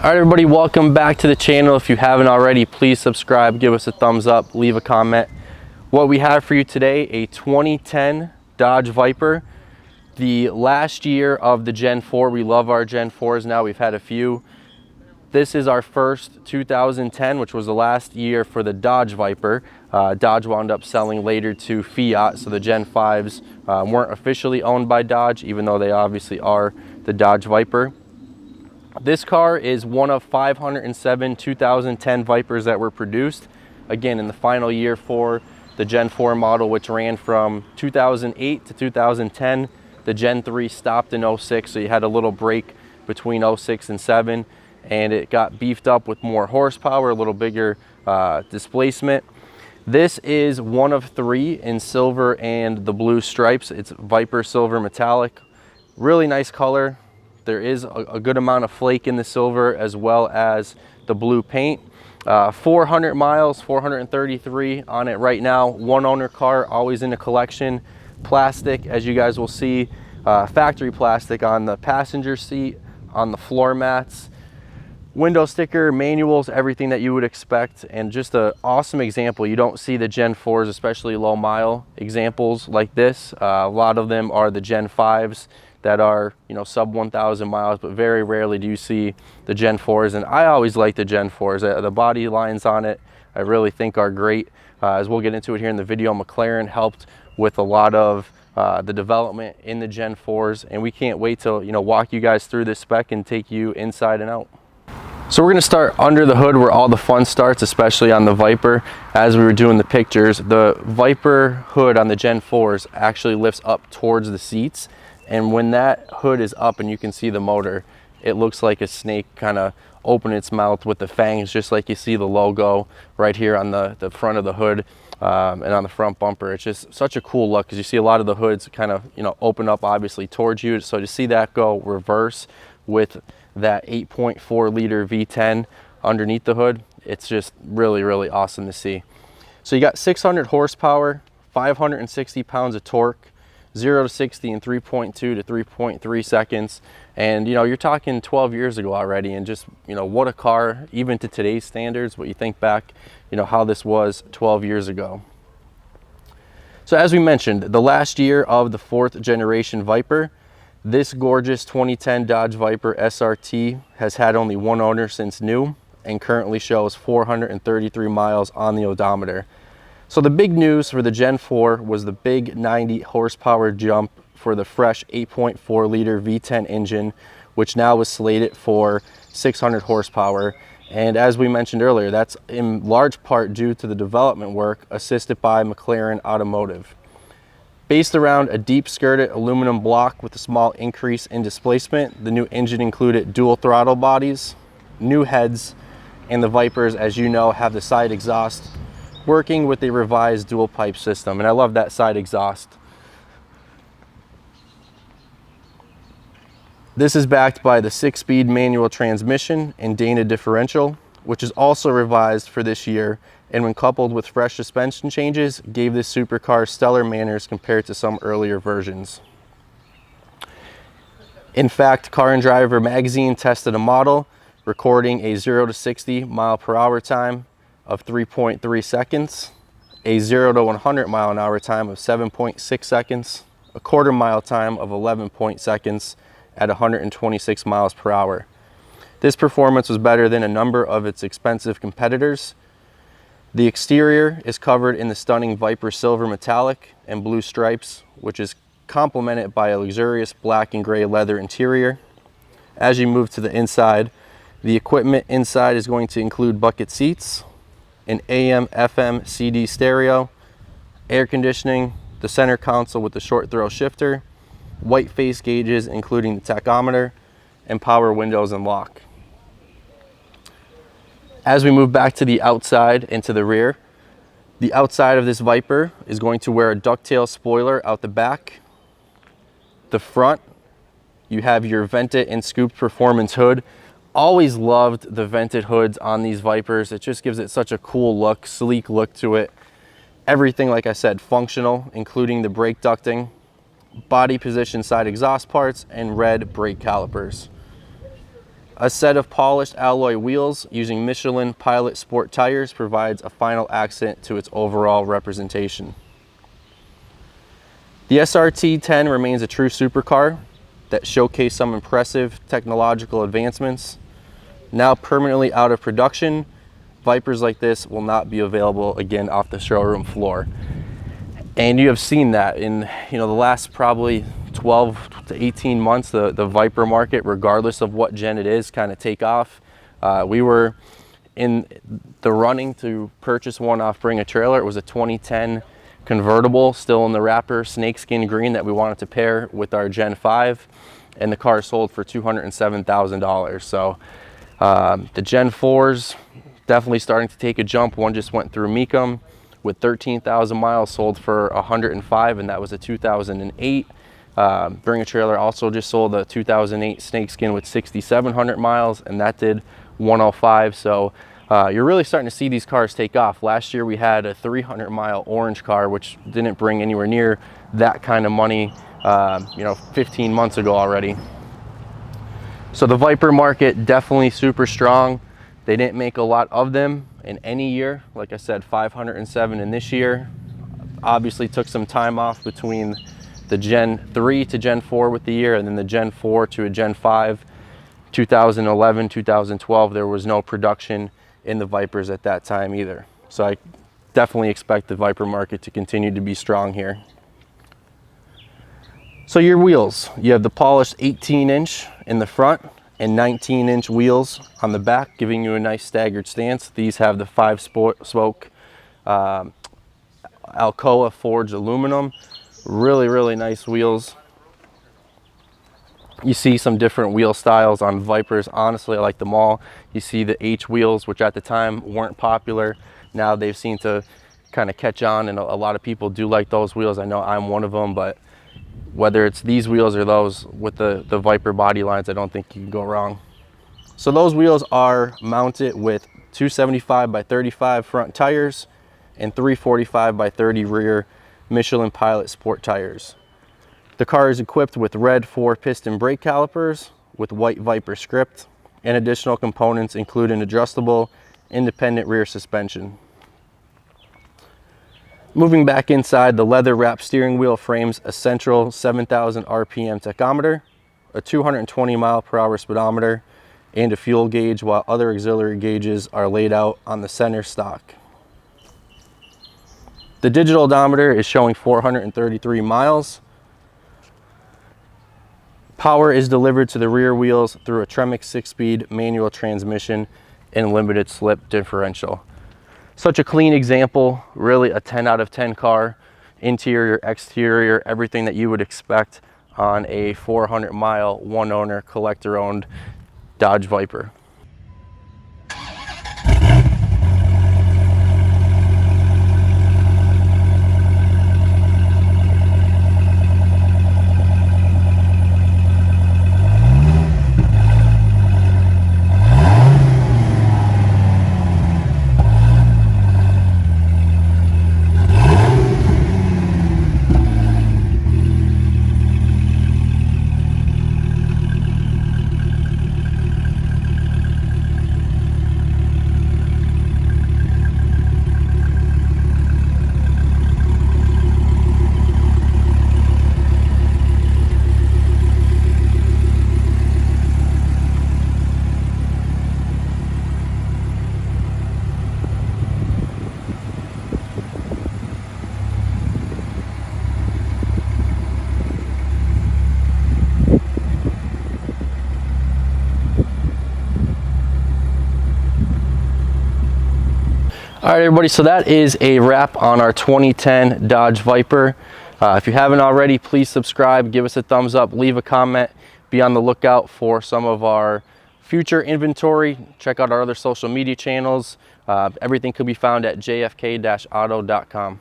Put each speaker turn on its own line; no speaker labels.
All right, everybody, welcome back to the channel. If you haven't already, please subscribe, give us a thumbs up, leave a comment. What we have for you today, a 2010 Dodge Viper, the last year of the Gen 4. We love our Gen 4s now. We've had a few. This is our first 2010, which was the last year for the Dodge Viper. Dodge wound up selling later to Fiat, so the Gen 5s weren't officially owned by Dodge, even though they obviously are the Dodge Viper. This car is one of 507 2010 Vipers that were produced, again, in the final year for the Gen 4 model, which ran from 2008 to 2010. The Gen 3 stopped in 06, so you had a little break between 06 and 7, and it got beefed up with more horsepower, a little bigger displacement. This is one of 3 in silver and the blue stripes. It's Viper Silver Metallic. Really nice color. There is a good amount of flake in the silver as well as the blue paint. 400 miles, 433 on it right now. One owner car, always in a collection. Plastic, as you guys will see, factory plastic on the passenger seat, on the floor mats. Window sticker, manuals, everything that you would expect, and just an awesome example. You don't see the Gen 4s, especially low mile examples like this. A lot of them are the Gen 5s that are, you know, sub 1,000 miles, but very rarely do you see the Gen 4s. And I always like the Gen 4s. The body lines on it, I really think are great. As we'll get into it here in the video, McLaren helped with a lot of the development in the Gen 4s, and we can't wait to, you know, walk you guys through this spec and take you inside and out. So we're going to start under the hood where all the fun starts, especially on the Viper. As we were doing the pictures, the Viper hood on the Gen 4s actually lifts up towards the seats. And when that hood is up and you can see the motor, it looks like a snake kind of open its mouth with the fangs, just like you see the logo right here on the front of the hood and on the front bumper. It's just such a cool look because you see a lot of the hoods kind of, you know, open up obviously towards you. So to see that go reverse with that 8.4 liter V10 underneath the hood, it's just really, really awesome to see. So you got 600 horsepower, 560 pounds of torque, 0 to 60 in 3.2 to 3.3 seconds. And, you know, you're talking 12 years ago already, and just, you know, what a car, even to today's standards, what you think back, you know, how this was 12 years ago. So as we mentioned, the last year of the 4th generation Viper, this gorgeous 2010 Dodge Viper SRT has had only one owner since new and currently shows 433 miles on the odometer. So the big news for the Gen 4 was the big 90 horsepower jump for the fresh 8.4 liter V10 engine, which now was slated for 600 horsepower. And as we mentioned earlier, that's in large part due to the development work assisted by McLaren Automotive. Based around a deep skirted aluminum block with a small increase in displacement, the new engine included dual throttle bodies, new heads, and the Vipers, as you know, have the side exhaust working with a revised dual pipe system. And I love that side exhaust. This is backed by the 6-speed manual transmission and Dana differential, which is also revised for this year, and when coupled with fresh suspension changes, gave this supercar stellar manners compared to some earlier versions. In fact, Car and Driver magazine tested a model recording a 0 to 60 mile per hour time of 3.3 seconds, a 0 to 100 mile an hour time of 7.6 seconds, a quarter mile time of 11 seconds at 126 miles per hour. This performance was better than a number of its expensive competitors. The exterior is covered in the stunning Viper Silver Metallic and blue stripes, which is complemented by a luxurious black and gray leather interior. As you move to the inside, the equipment inside is going to include bucket seats, an AM, FM, CD stereo, air conditioning, the center console with the short throw shifter, white face gauges including the tachometer, and power windows and lock. As we move back to the outside and to the rear, the outside of this Viper is going to wear a ducktail spoiler out the back. The front, you have your vented and scooped performance hood. Always loved the vented hoods on these Vipers. It just gives it such a cool look, sleek look to it. Everything, like I said, functional, including the brake ducting, body position side exhaust parts, and red brake calipers. A set of polished alloy wheels using Michelin Pilot Sport tires provides a final accent to its overall representation. The SRT-10 remains a true supercar that showcased some impressive technological advancements. Now permanently out of production, Vipers like this will not be available again off the showroom floor. And you have seen that in the last probably 12 to 18 months, the Viper market, regardless of what gen it is, kind of take off. We were in the running to purchase one off Bring a Trailer. It was a 2010 convertible, still in the wrapper, snakeskin green, that we wanted to pair with our Gen 5, and the car sold for $207,000. So the Gen 4s definitely starting to take a jump. One just went through Mecum with 13,000 miles, sold for 105, and that was a 2008. Bring a Trailer also just sold a 2008 snakeskin with 6,700 miles, and that did 105. So you're really starting to see these cars take off. Last year we had a 300-mile orange car, which didn't bring anywhere near that kind of money 15 months ago already. So the Viper market definitely super strong. They didn't make a lot of them in any year. Like I said, 507 in this year. Obviously took some time off between the Gen 3 to Gen 4 with the year, and then the Gen 4 to a Gen 5. 2011, 2012, there was no production in the Vipers at that time either. So I definitely expect the Viper market to continue to be strong here. So your wheels, you have the polished 18-inch in the front and 19-inch wheels on the back, giving you a nice staggered stance. These have the 5-spoke Alcoa forged aluminum. Really nice wheels. You see some different wheel styles on Vipers. Honestly, I like them all. You see the H wheels, which at the time weren't popular. Now they've seemed to kind of catch on, and a lot of people do like those wheels. I know I'm one of them, but whether it's these wheels or those with the Viper body lines, I don't think you can go wrong. So those wheels are mounted with 275 by 35 front tires and 345 by 30 rear Michelin Pilot Sport tires. The car is equipped with red 4-piston brake calipers with white Viper script, and additional components include an adjustable independent rear suspension. Moving back inside, the leather wrapped steering wheel frames a central 7,000 RPM tachometer, a 220 mile/hour speedometer, and a fuel gauge, while other auxiliary gauges are laid out on the center stock. The digital odometer is showing 433 miles. Power is delivered to the rear wheels through a Tremec 6-speed manual transmission and limited slip differential. Such a clean example, really a 10 out of 10 car. Interior, exterior, everything that you would expect on a 400-mile, one-owner, collector-owned Dodge Viper. All right, everybody, so that is a wrap on our 2010 Dodge Viper. If you haven't already, please subscribe, give us a thumbs up, leave a comment, be on the lookout for some of our future inventory. Check out our other social media channels. Everything could be found at jfk-auto.com.